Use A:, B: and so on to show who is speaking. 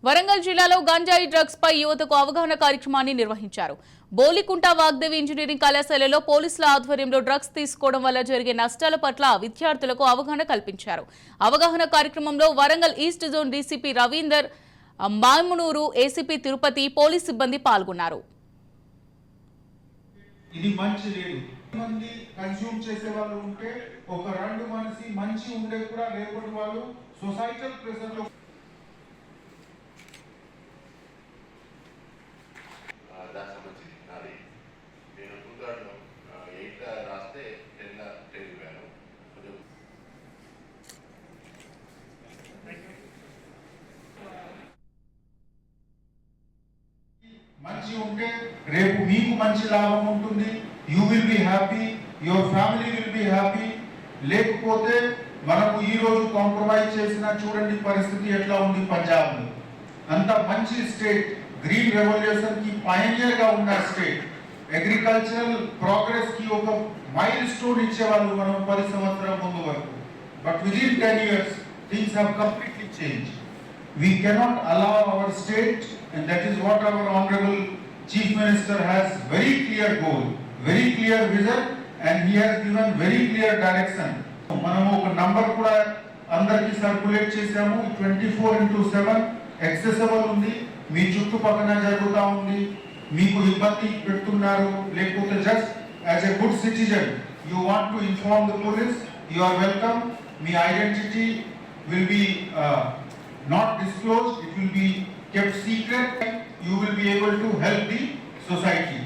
A: వరంగల్ జిల్లాలో గంజాయి డ్రగ్స్ పై యువతకు అవగాహన కార్యక్రమాన్ని నిర్వహించారు. బోలికుంట వాగ్దేవి ఇంజనీరింగ్ కళాశాలలో పోలీసుల ఆధ్వర్యంలో డ్రగ్స్ తీసుకోవడం వల్ల జరిగే నష్టాల పట్ల విద్యార్థులకు అవగాహన కల్పించారు. అవగాహన కార్యక్రమంలో Warangal east zone DCP Ravinder, Mamnoor ACP Tirupati, police సిబ్బంది పాల్గొన్నారు.
B: ఇది మంచి లేదు. మంది కన్స్యూమ్ చేసే వాళ్ళు ఉంటే ఒక రెండు మనిషి మంచి ఉండే కూడా రేపటి వాళ్ళు సొసైటల్ ప్రెషర్ లో మంచి ఉంటే రేపు మీకు మంచి లాభం ఉంటుంది. You will be happy, your family will be happy. లేకపోతే మనకు ఈ రోజు కాంప్రమైజ్ చేసిన చూడండి పరిస్థితి ఎట్లా ఉంది పంజాబ్ లో. అంత మంచి స్టేట్, గ్రీన్ రెవల్యూషన్ కి పయనియర్ గా ఉన్న స్టేట్, అగ్రికల్చరల్ ప్రోగ్రెస్ కి ఒక మైల్ స్టోన్ ఇచ్చేవాళ్ళు మనం 10 సంవత్సరాల ముందు వరకు. But within 10 years things have completely changed. We cannot allow our state, and that is what our honorable chief minister has very clear goal, very clear vision, and he has given very clear direction. మనము ఒక number కూడా అందరికి circulate చేసాము. 24/7 accessible ఉంది. మీ చుట్టుపక్కన జరుగుతూ ఉంది, మీకు ఇబ్బంది పెడుతున్నారు, లేకపోతే just as a good citizen you want to inform the police, you are welcome. మీ identity will be not disclosed, it will be kept secret. You will be able to help the society.